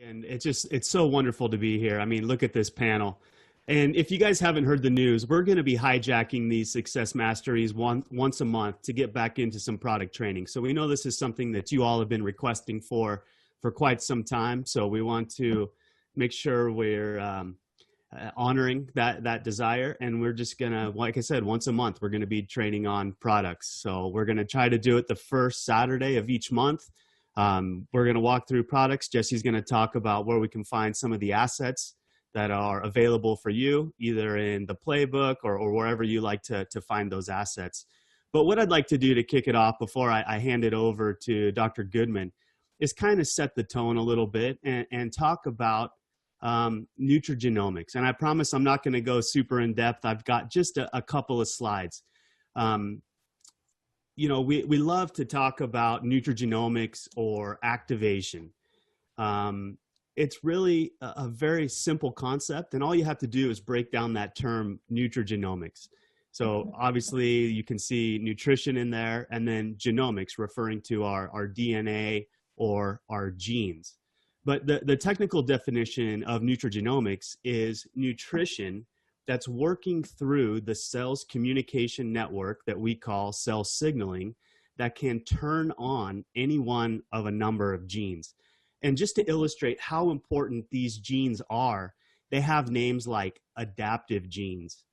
And it's so wonderful to be here. I mean, look at this panel. And if you guys haven't heard the news, we're going to be hijacking these success masteries once a month to get back into some product training. So we know this is something that you all have been requesting for quite some time. So we want to make sure we're honoring that desire. And we're just going to, like I said, once a month, we're going to be training on products. So we're going to try to do it the first Saturday of each month. We're going to walk through products. Jesse's going to talk about where we can find some of the assets that are available for you, either in the playbook or wherever you like to find those assets. But what I'd like to do to kick it off before I hand it over to Dr. Goodman is kind of set the tone a little bit and talk about nutrigenomics. And I promise I'm not going to go super in depth. I've got just a couple of slides. You know, we love to talk about nutrigenomics or activation. It's really a very simple concept, and all you have to do is break down that term nutrigenomics. So obviously you can see nutrition in there, and then genomics referring to our DNA or our genes. But the technical definition of nutrigenomics is nutrition that's working through the cell's communication network that we call cell signaling that can turn on any one of a number of genes. And just to illustrate how important these genes are, they have names like adaptive genes,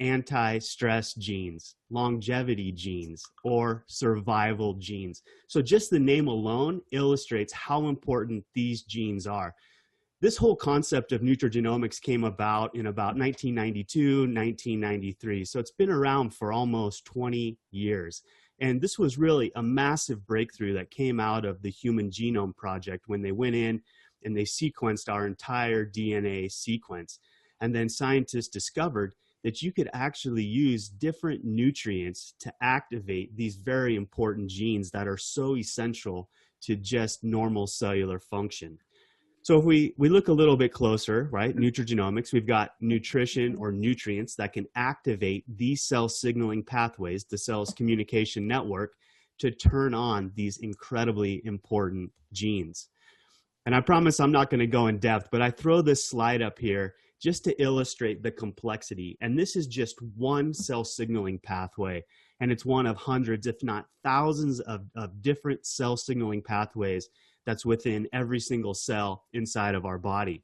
anti-stress genes, longevity genes, or survival genes. So just the name alone illustrates how important these genes are. This whole concept of nutrigenomics came about in about 1992, 1993. So it's been around for almost 20 years. And this was really a massive breakthrough that came out of the Human Genome Project when they went in and they sequenced our entire DNA sequence. And then scientists discovered that you could actually use different nutrients to activate these very important genes that are so essential to just normal cellular function. So if we look a little bit closer, right, nutrigenomics, we've got nutrition or nutrients that can activate these cell signaling pathways, the cell's communication network, to turn on these incredibly important genes. And I promise I'm not going to go in depth, but I throw this slide up here just to illustrate the complexity. And this is just one cell signaling pathway, and it's one of hundreds, if not thousands of different cell signaling pathways that's within every single cell inside of our body.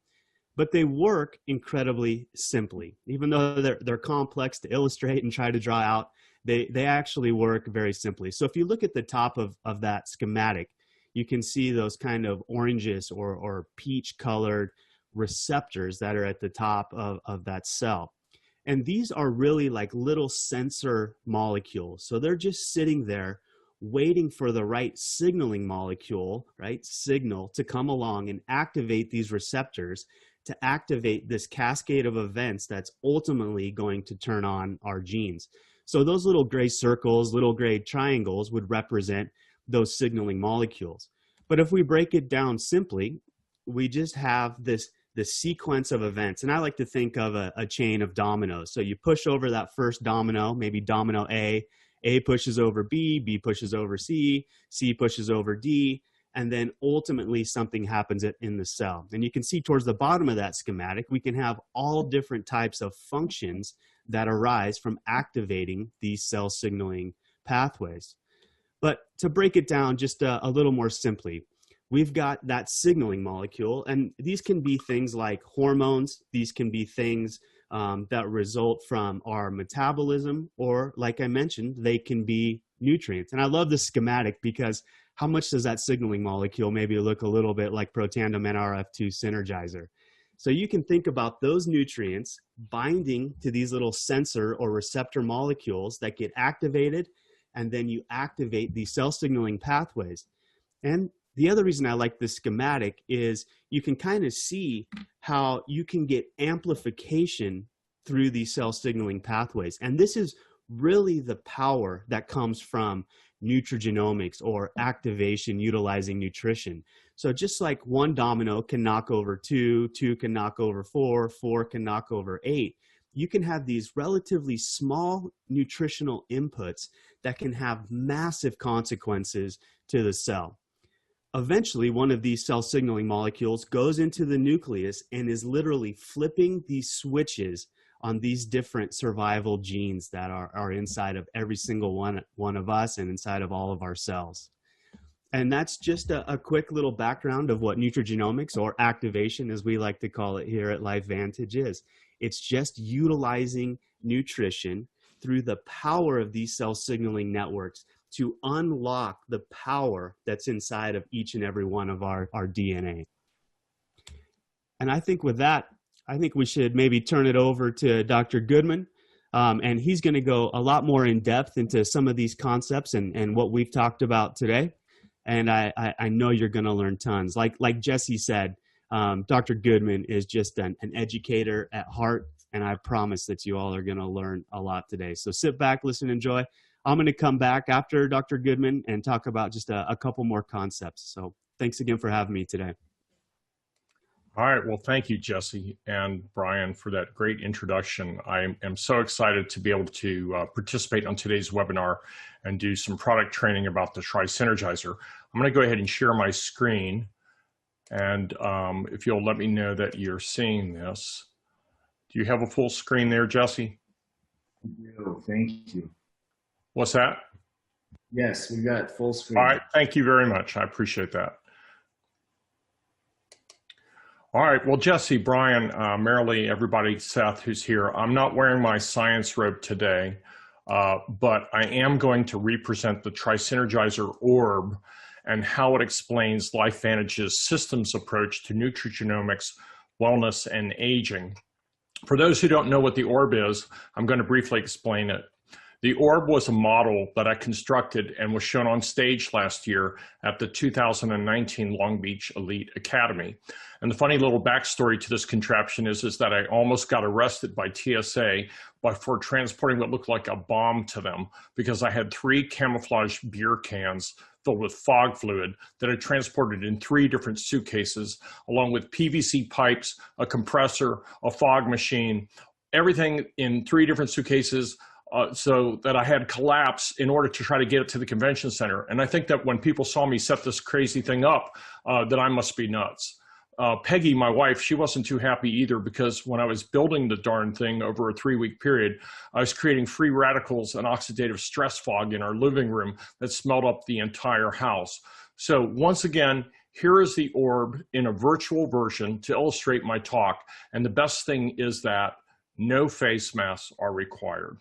But they work incredibly simply. Even though they're complex to illustrate and try to draw out, they actually work very simply. So if you look at the top of that schematic, you can see those kind of oranges or peach colored receptors that are at the top of that cell. And these are really like little sensor molecules. So they're just sitting there waiting for the right signaling molecule, right, signal to come along and activate these receptors to activate this cascade of events that's ultimately going to turn on our genes. So those little gray circles, little gray triangles would represent those signaling molecules. But if we break it down simply, we just have the sequence of events. And I like to think of a chain of dominoes. So you push over that first domino, maybe domino A pushes over B, B pushes over C, C pushes over D, and then ultimately something happens in the cell. And you can see towards the bottom of that schematic, we can have all different types of functions that arise from activating these cell signaling pathways. But to break it down just a little more simply, we've got that signaling molecule, and these can be things like hormones, these can be things that result from our metabolism, or like I mentioned, they can be nutrients. And I love this schematic because how much does that signaling molecule maybe look a little bit like Protandim NRF2 Synergizer? So you can think about those nutrients binding to these little sensor or receptor molecules that get activated, and then you activate these cell signaling pathways. And the other reason I like this schematic is you can kind of see how you can get amplification through these cell signaling pathways. And this is really the power that comes from nutrigenomics or activation utilizing nutrition. So just like one domino can knock over two, two can knock over four, four can knock over eight, you can have these relatively small nutritional inputs that can have massive consequences to the cell. eventually one of these cell signaling molecules goes into the nucleus and is literally flipping these switches on these different survival genes that are inside of every single one of us and inside of all of our cells. And that's just a quick little background of what nutrigenomics, or activation as we like to call it here at LifeVantage, is. It's just utilizing nutrition through the power of these cell signaling networks to unlock the power that's inside of each and every one of our DNA. And I think with that, I think we should maybe turn it over to Dr. Goodman. And he's going to go a lot more in depth into some of these concepts and what we've talked about today. And I know you're going to learn tons. Like Jesse said, Dr. Goodman is just an educator at heart, and I promise that you all are going to learn a lot today. So sit back, listen, enjoy. I'm going to come back after Dr. Goodman and talk about just a couple more concepts. So thanks again for having me today. All right. Well, thank you, Jesse and Brian, for that great introduction. I am so excited to be able to participate on today's webinar and do some product training about the Synergizer. I'm going to go ahead and share my screen. And if you'll let me know that you're seeing this. Do you have a full screen there, Jesse? No, thank you. What's that? Yes, we got full screen. All right. Thank you very much. I appreciate that. All right, well, Jesse, Brian, Marilee, everybody, Seth, who's here, I'm not wearing my science robe today, but I am going to represent the Synergizer orb and how it explains LifeVantage's systems approach to nutrigenomics, wellness, and aging. For those who don't know what the orb is, I'm going to briefly explain it. The orb was a model that I constructed and was shown on stage last year at the 2019 Long Beach Elite Academy. And the funny little backstory to this contraption is that I almost got arrested by TSA for transporting what looked like a bomb to them, because I had 3 camouflage beer cans filled with fog fluid that I transported in 3 different suitcases, along with PVC pipes, a compressor, a fog machine, everything in 3 different suitcases, so that I had collapse in order to try to get it to the convention center. And I think that when people saw me set this crazy thing up, that I must be nuts. Peggy, my wife, she wasn't too happy either, because when I was building the darn thing over a 3-week period, I was creating free radicals and oxidative stress fog in our living room that smelled up the entire house. So once again, here is the orb in a virtual version to illustrate my talk. And the best thing is that no face masks are required.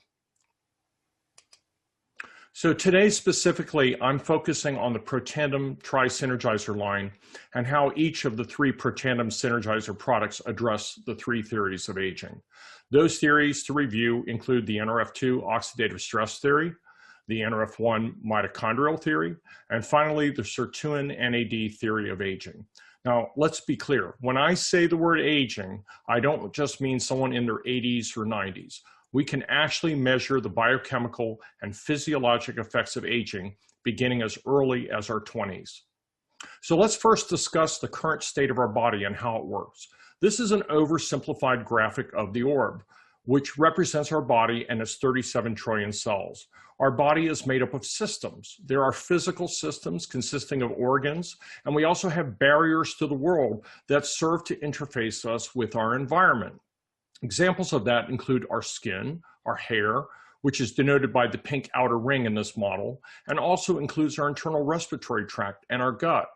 So today specifically, I'm focusing on the Protandim Synergizer line and how each of the 3 Protandim Synergizer products address the 3 theories of aging. Those theories to review include the NRF2 oxidative stress theory, the NRF1 mitochondrial theory, and finally the sirtuin NAD theory of aging. Now, let's be clear. When I say the word aging, I don't just mean someone in their 80s or 90s. We can actually measure the biochemical and physiologic effects of aging beginning as early as our 20s. So let's first discuss the current state of our body and how it works. This is an oversimplified graphic of the orb, which represents our body and its 37 trillion cells. Our body is made up of systems. There are physical systems consisting of organs, and we also have barriers to the world that serve to interface us with our environment. Examples of that include our skin, our hair, which is denoted by the pink outer ring in this model, and also includes our internal respiratory tract and our gut.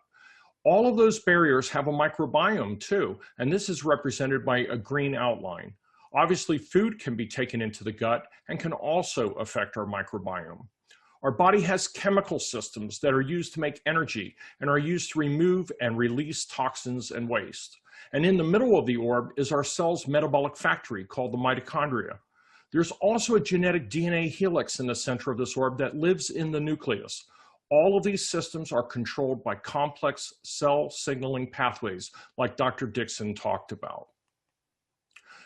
All of those barriers have a microbiome too, and this is represented by a green outline. Obviously, food can be taken into the gut and can also affect our microbiome. Our body has chemical systems that are used to make energy and are used to remove and release toxins and waste. And in the middle of the orb is our cell's metabolic factory called the mitochondria. There's also a genetic DNA helix in the center of this orb that lives in the nucleus. All of these systems are controlled by complex cell signaling pathways like Dr. Dixon talked about.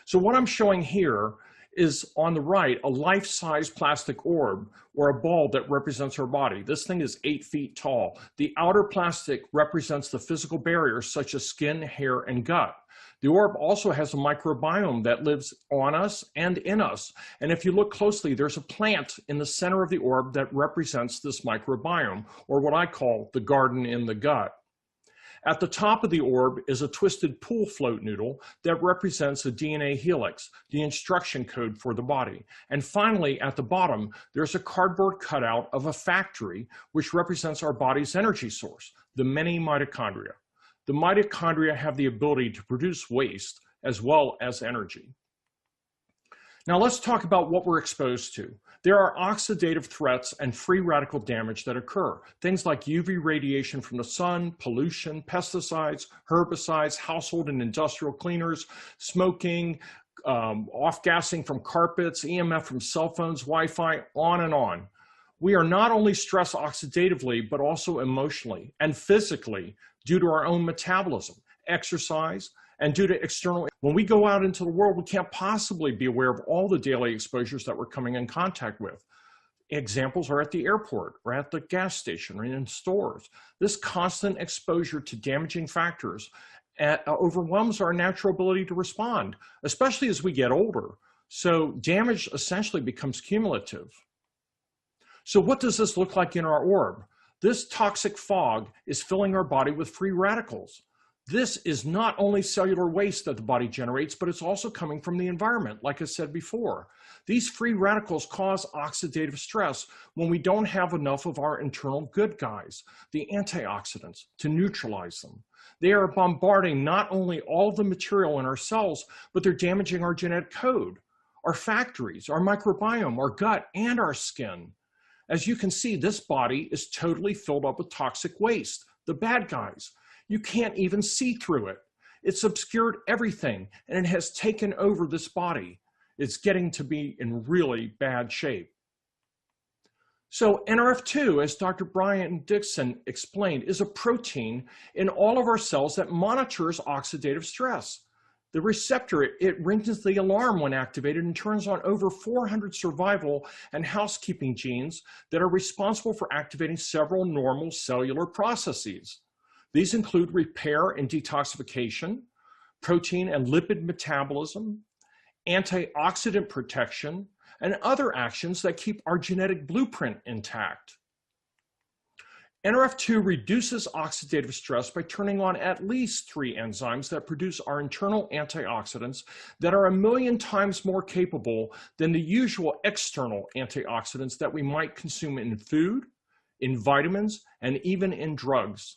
So what I'm showing here is on the right, a life-size plastic orb or a ball that represents our body. This thing is 8 feet tall. The outer plastic represents the physical barriers such as skin, hair, and gut. The orb also has a microbiome that lives on us and in us. And if you look closely, there's a plant in the center of the orb that represents this microbiome, or what I call the garden in the gut. At the top of the orb is a twisted pool float noodle that represents a DNA helix, the instruction code for the body. And finally, at the bottom, there's a cardboard cutout of a factory, which represents our body's energy source, the many mitochondria. The mitochondria have the ability to produce waste as well as energy. Now let's talk about what we're exposed to. There are oxidative threats and free radical damage that occur. Things like UV radiation from the sun, pollution, pesticides, herbicides, household and industrial cleaners, smoking, off-gassing from carpets, EMF from cell phones, Wi-Fi, on and on. We are not only stressed oxidatively, but also emotionally and physically due to our own metabolism, exercise, and due to external. When we go out into the world, we can't possibly be aware of all the daily exposures that we're coming in contact with. Examples are at the airport, or at the gas station, or in stores. This constant exposure to damaging factors overwhelms our natural ability to respond, especially as we get older. So damage essentially becomes cumulative. So what does this look like in our orb? This toxic fog is filling our body with free radicals. This is not only cellular waste that the body generates, but it's also coming from the environment, like I said before. These free radicals cause oxidative stress when we don't have enough of our internal good guys, the antioxidants, to neutralize them. They are bombarding not only all the material in our cells, but they're damaging our genetic code, our factories, our microbiome, our gut, and our skin. As you can see, this body is totally filled up with toxic waste, the bad guys. You can't even see through it. It's obscured everything, and it has taken over this body. It's getting to be in really bad shape. So NRF2, as Dr. Brian Dixon explained, is a protein in all of our cells that monitors oxidative stress. The receptor, it rings the alarm when activated and turns on over 400 survival and housekeeping genes that are responsible for activating several normal cellular processes. These include repair and detoxification, protein and lipid metabolism, antioxidant protection, and other actions that keep our genetic blueprint intact. NRF2 reduces oxidative stress by turning on at least 3 enzymes that produce our internal antioxidants that are 1,000,000 times more capable than the usual external antioxidants that we might consume in food, in vitamins, and even in drugs.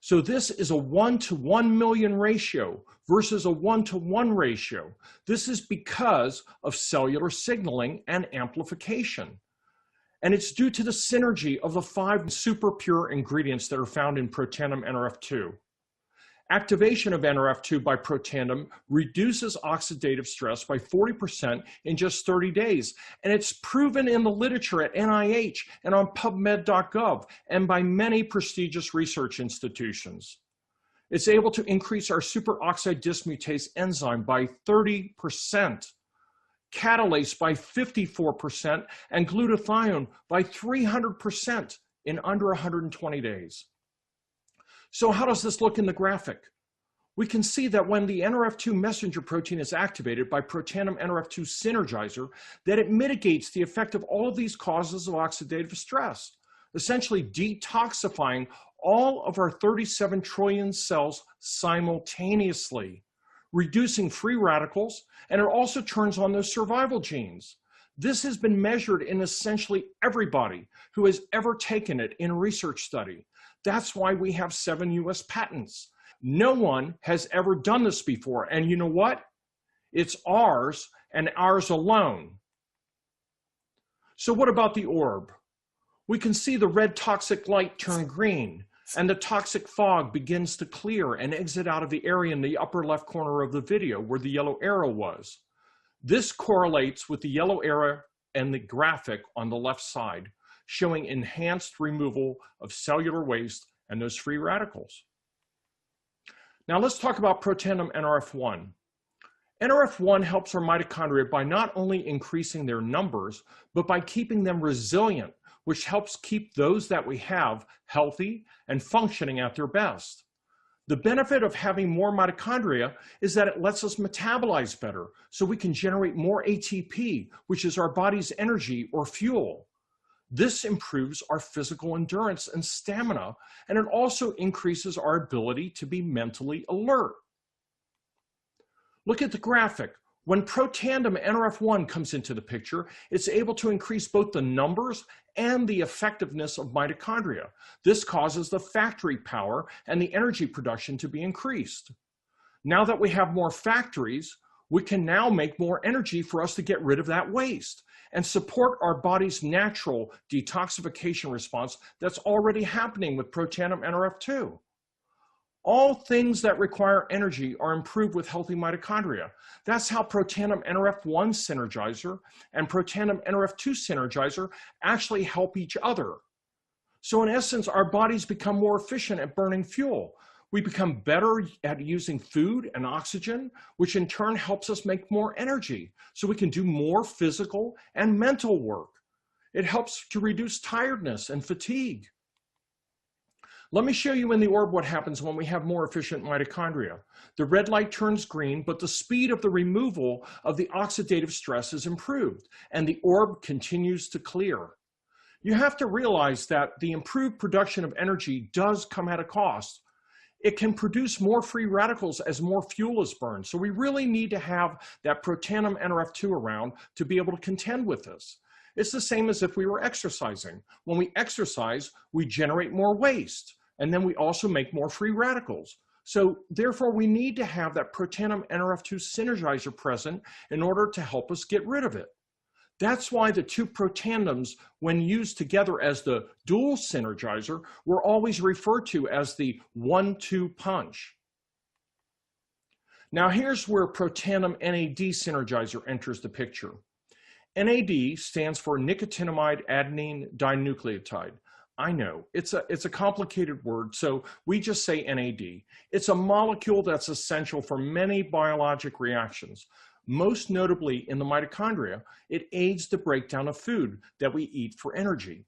So this is a 1 to 1,000,000 ratio versus a 1 to 1 ratio. This is because of cellular signaling and amplification. And it's due to the synergy of the 5 super pure ingredients that are found in Protandim NRF2. Activation of NRF2 by Protandim reduces oxidative stress by 40% in just 30 days. And it's proven in the literature at NIH and on PubMed.gov and by many prestigious research institutions. It's able to increase our superoxide dismutase enzyme by 30%, catalase by 54%, and glutathione by 300% in under 120 days. So how does this look in the graphic? We can see that when the NRF2 messenger protein is activated by Protandim NRF2 Synergizer, that it mitigates the effect of all of these causes of oxidative stress, essentially detoxifying all of our 37 trillion cells simultaneously, reducing free radicals, and it also turns on those survival genes. This has been measured in essentially everybody who has ever taken it in a research study. That's why we have 7 US patents. No one has ever done this before. And you know what? It's ours and ours alone. So what about the orb? We can see the red toxic light turn green, and the toxic fog begins to clear and exit out of the area in the upper left corner of the video where the yellow arrow was. This correlates with the yellow arrow and the graphic on the left side, showing enhanced removal of cellular waste and those free radicals. Now let's talk about Protandim NRF1. NRF1 helps our mitochondria by not only increasing their numbers, but by keeping them resilient, which helps keep those that we have healthy and functioning at their best. The benefit of having more mitochondria is that it lets us metabolize better, so we can generate more ATP, which is our body's energy or fuel. This improves our physical endurance and stamina, and it also increases our ability to be mentally alert. Look at the graphic. When protandem NRF1 comes into the picture, it's able to increase both the numbers and the effectiveness of mitochondria. This causes the factory power and the energy production to be increased. Now that we have more factories, we can now make more energy for us to get rid of that waste and support our body's natural detoxification response that's already happening with protandem NRF2. All things that require energy are improved with healthy mitochondria. That's how protandem NRF1 Synergizer and protandem NRF2 Synergizer actually help each other. So in essence, our bodies become more efficient at burning fuel. We become better at using food and oxygen, which in turn helps us make more energy so we can do more physical and mental work. It helps to reduce tiredness and fatigue. Let me show you in the orb what happens when we have more efficient mitochondria. The red light turns green, but the speed of the removal of the oxidative stress is improved, and the orb continues to clear. You have to realize that the improved production of energy does come at a cost. It can produce more free radicals as more fuel is burned, so we really need to have that protandem NRF2 around to be able to contend with this. It's the same as if we were exercising. When we exercise, we generate more waste, and then we also make more free radicals. So therefore, we need to have that protandem NRF2 Synergizer present in order to help us get rid of it. That's why the two protandems, when used together as the dual Synergizer, were always referred to as the 1-2 punch. Now here's where protandem NAD Synergizer enters the picture. NAD stands for nicotinamide adenine dinucleotide. I know, it's a complicated word, so we just say NAD. It's a molecule that's essential for many biologic reactions. Most notably in the mitochondria, it aids the breakdown of food that we eat for energy.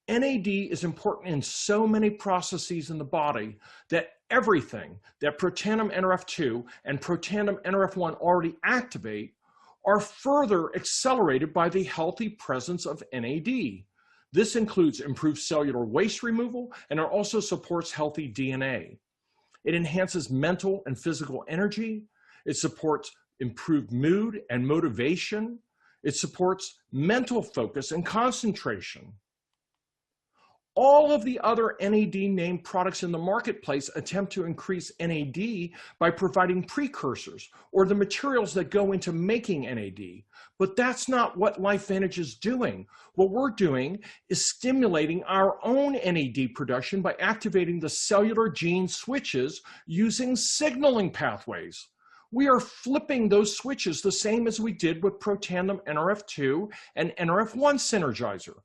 NAD is important in so many processes in the body that everything that protandem NRF2 and protandem NRF1 already activate are further accelerated by the healthy presence of NAD. This includes improved cellular waste removal, and it also supports healthy DNA. It enhances mental and physical energy. It supports improved mood and motivation. It supports mental focus and concentration. All of the other NAD named products in the marketplace attempt to increase NAD by providing precursors or the materials that go into making NAD. But that's not what LifeVantage is doing. What we're doing is stimulating our own NAD production by activating the cellular gene switches using signaling pathways. We are flipping those switches the same as we did with protandem NRF2 and NRF1 Synergizer.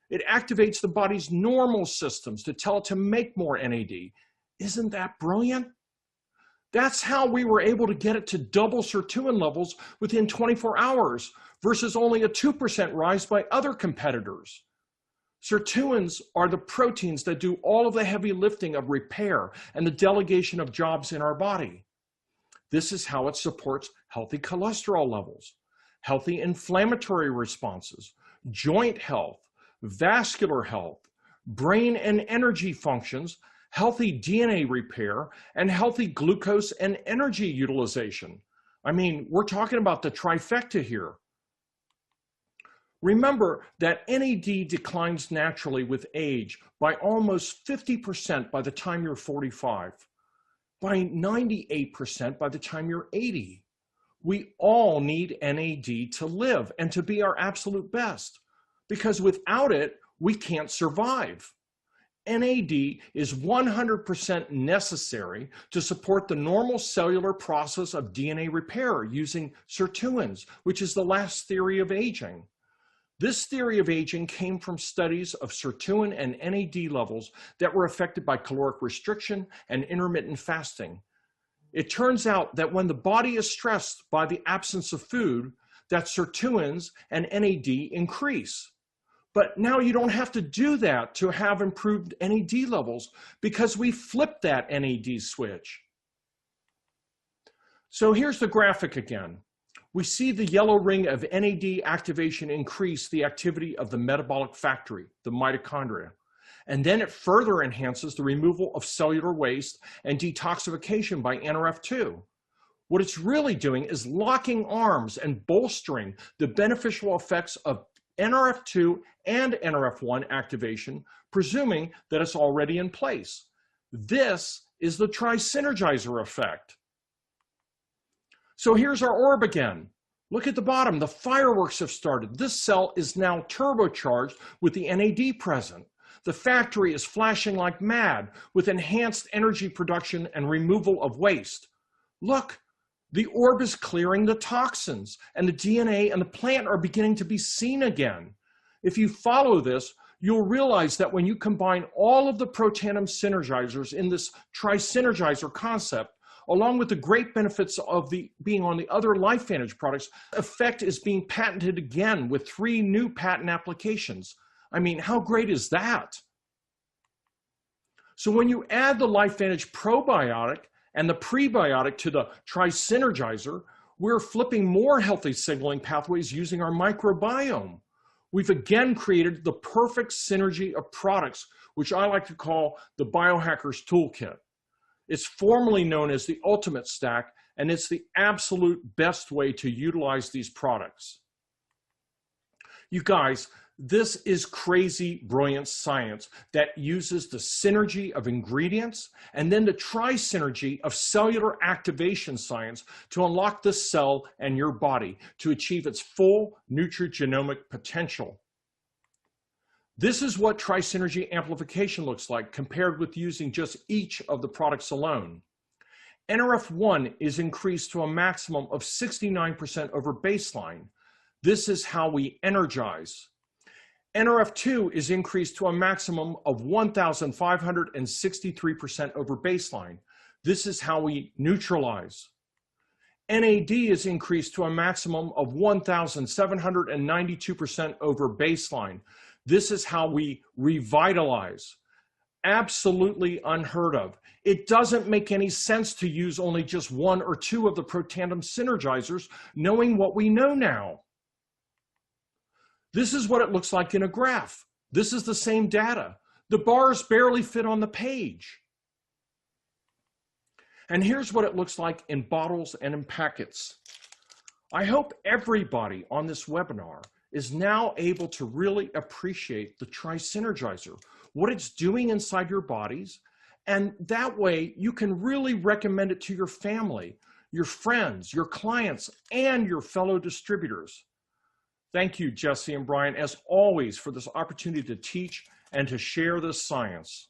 It activates the body's normal systems to tell it to make more NAD. Isn't that brilliant? That's how we were able to get it to double sirtuin levels within 24 hours versus only a 2% rise by other competitors. Sirtuins are the proteins that do all of the heavy lifting of repair and the delegation of jobs in our body. This is how it supports healthy cholesterol levels, healthy inflammatory responses, joint health, vascular health, brain and energy functions, healthy DNA repair, and healthy glucose and energy utilization. I mean, we're talking about the trifecta here. Remember that NAD declines naturally with age by almost 50% by the time you're 45, by 98% by the time you're 80. We all need NAD to live and to be our absolute best, because without it, we can't survive. NAD is 100% necessary to support the normal cellular process of DNA repair using sirtuins, which is the last theory of aging. This theory of aging came from studies of sirtuin and NAD levels that were affected by caloric restriction and intermittent fasting. It turns out that when the body is stressed by the absence of food, that sirtuins and NAD increase. But now you don't have to do that to have improved NAD levels because we flipped that NAD switch. So here's the graphic again. we see the yellow ring of NAD activation increase the activity of the metabolic factory, the mitochondria. And then it further enhances the removal of cellular waste and detoxification by NRF2. What it's really doing is locking arms and bolstering the beneficial effects of NRF2 and NRF1 activation, presuming that it's already in place. This is the Tri-Synergizer effect. So here's our orb again. Look at the bottom, the fireworks have started. This cell is now turbocharged with the NAD present. The factory is flashing like mad with enhanced energy production and removal of waste. Look, the orb is clearing the toxins and the DNA and the plant are beginning to be seen again. If you follow this, you'll realize that when you combine all of the Protandim synergizers in this Tri-Synergizer concept, along with the great benefits of being on the other LifeVantage products, effect is being patented again with 3 new patent applications. I mean, how great is that? So when you add the LifeVantage probiotic and the prebiotic to the Tri-Synergizer, we're flipping more healthy signaling pathways using our microbiome. We've again created the perfect synergy of products, which I like to call the biohacker's toolkit. It's formally known as the ultimate stack, and it's the absolute best way to utilize these products. You guys, this is crazy, brilliant science that uses the synergy of ingredients and then the tri-synergy of cellular activation science to unlock the cell and your body to achieve its full nutrigenomic potential. This is what tri-synergy amplification looks like compared with using just each of the products alone. NRF1 is increased to a maximum of 69% over baseline. This is how we energize. NRF2 is increased to a maximum of 1,563% over baseline. This is how we neutralize. NAD is increased to a maximum of 1,792% over baseline. This is how we revitalize. Absolutely unheard of. It doesn't make any sense to use only just 1 or 2 of the Protandim synergizers, knowing what we know now. This is what it looks like in a graph. This is the same data. The bars barely fit on the page. And here's what it looks like in bottles and in packets. I hope everybody on this webinar is now able to really appreciate the Tri-Synergizer, what it's doing inside your bodies, and that way you can really recommend it to your family, your friends, your clients, and your fellow distributors. Thank you, Jesse and Brian, as always, for this opportunity to teach and to share this science.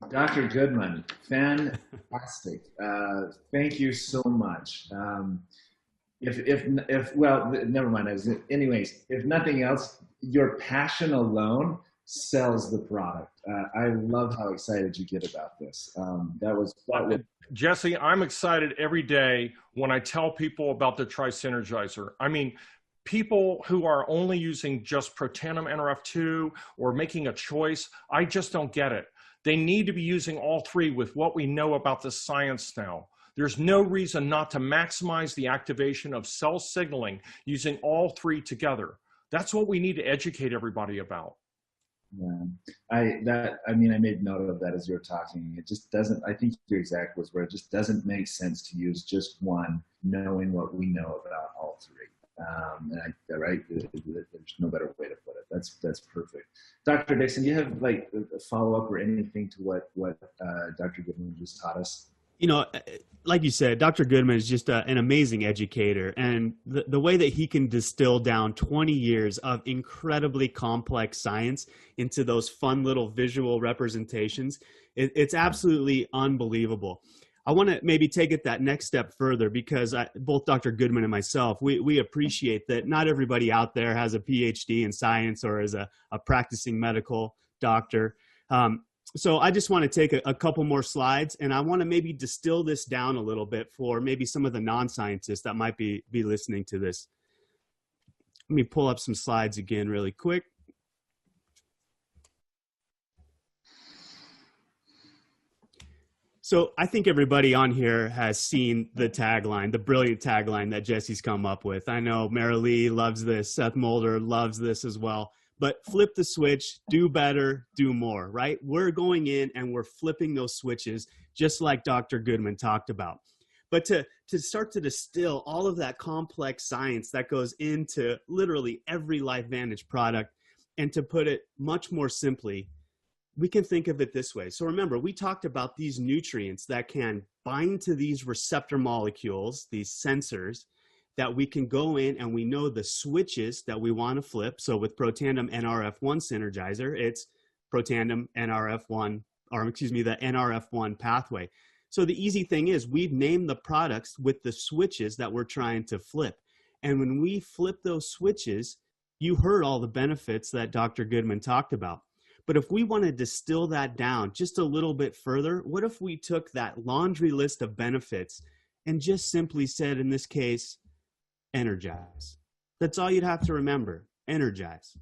Dr. Goodman, fantastic. Thank you so much. Well, never mind. Anyways, if nothing else, your passion alone sells the product. I love how excited you get about this. Jesse, I'm excited every day when I tell people about the Tri-Synergizer. I mean, people who are only using just Protandim NRF2 or making a choice, I just don't get it. They need to be using all 3 with what we know about the science now. There's no reason not to maximize the activation of cell signaling using all 3 together. That's what we need to educate everybody about. Yeah, I made note of that as you were talking. It just doesn't, I think your exact words were, it just doesn't make sense to use just one, knowing what we know about all 3. Right? There's no better way to put it. That's perfect. Dr. Dixon, do you have like a follow-up or anything to what Dr. Goodman just taught us? You know, like you said, Dr. Goodman is just an amazing educator, and the way that he can distill down 20 years of incredibly complex science into those fun little visual representations, it's absolutely unbelievable. I want to maybe take it that next step further because both Dr. Goodman and myself, we appreciate that not everybody out there has a PhD in science or is a practicing medical doctor. So I just want to take a couple more slides, and I want to maybe distill this down a little bit for maybe some of the non-scientists that might be listening to this. Let me pull up some slides again really quick. So I think everybody on here has seen the tagline, the brilliant tagline that Jesse's come up with. I know Marilee loves this. Seth Mulder loves this as well. But flip the switch, do better, do more, right? We're going in and we're flipping those switches just like Dr. Goodman talked about. But to start to distill all of that complex science that goes into literally every LifeVantage product, and to put it much more simply, we can think of it this way. So remember, we talked about these nutrients that can bind to these receptor molecules, these sensors, that we can go in and we know the switches that we want to flip. So with Protandim NRF1 Synergizer, it's Protandim NRF1, or excuse me, the NRF1 pathway. So the easy thing is we've named the products with the switches that we're trying to flip. And when we flip those switches, you heard all the benefits that Dr. Goodman talked about. But if we want to distill that down just a little bit further, what if we took that laundry list of benefits and just simply said, in this case, energize? That's all you'd have to remember, energize.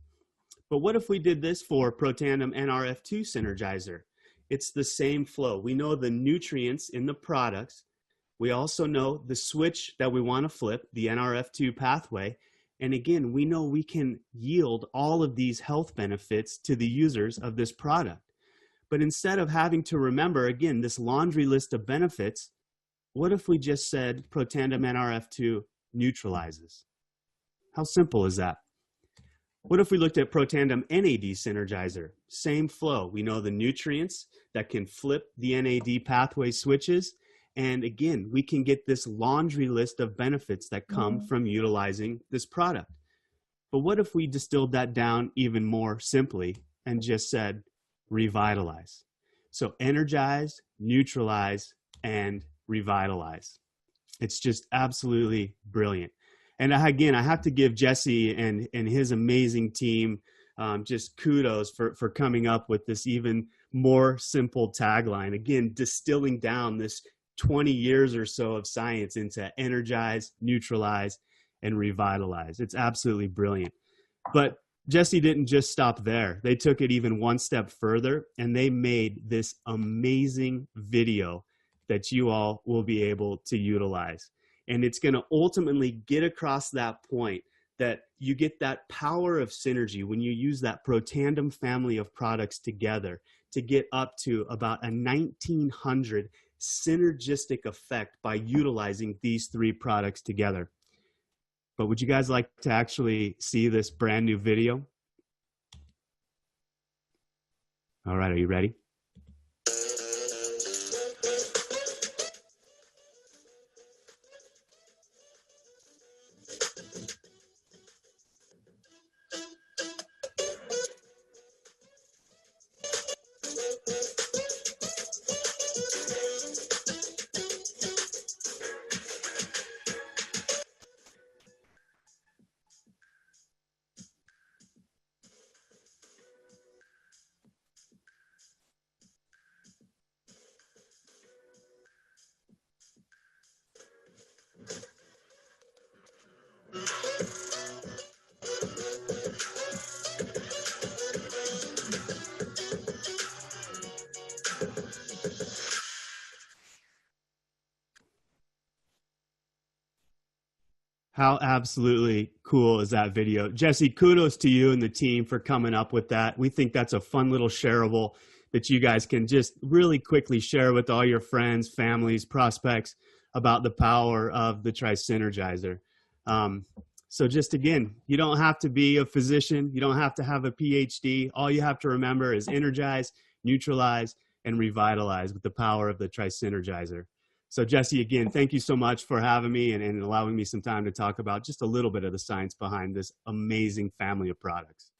But what if we did this for Protandim NRF2 Synergizer? It's the same flow. We know the nutrients in the products. We also know the switch that we want to flip, the NRF2 pathway. And again, we know we can yield all of these health benefits to the users of this product. But instead of having to remember, again, this laundry list of benefits, what if we just said Protandim NRF2 neutralizes? How simple is that? What if we looked at Protandim NAD Synergizer? Same flow. We know the nutrients that can flip the NAD pathway switches. And again, we can get this laundry list of benefits that come from utilizing this product. But what if we distilled that down even more simply and just said revitalize? So energize, neutralize, and revitalize. It's just absolutely brilliant. And again, I have to give Jesse and his amazing team just kudos for coming up with this even more simple tagline. Again, distilling down this 20 years or so of science into energize, neutralize, and revitalize. It's absolutely brilliant. But Jesse didn't just stop there. They took it even one step further, and they made this amazing video that you all will be able to utilize. And it's going to ultimately get across that point that you get that power of synergy when you use that Protandim family of products together to get up to about a 1900 synergistic effect by utilizing these three products together. But would you guys like to actually see this brand new video? All right, are you ready? How absolutely cool is that video? Jesse, kudos to you and the team for coming up with that. We think that's a fun little shareable that you guys can just really quickly share with all your friends, families, prospects about the power of the Tri-Synergizer. So just again, you don't have to be a physician. You don't have to have a PhD. All you have to remember is energize, neutralize, and revitalize with the power of the Tri-Synergizer. So Jesse, again, thank you so much for having me and allowing me some time to talk about just a little bit of the science behind this amazing family of products.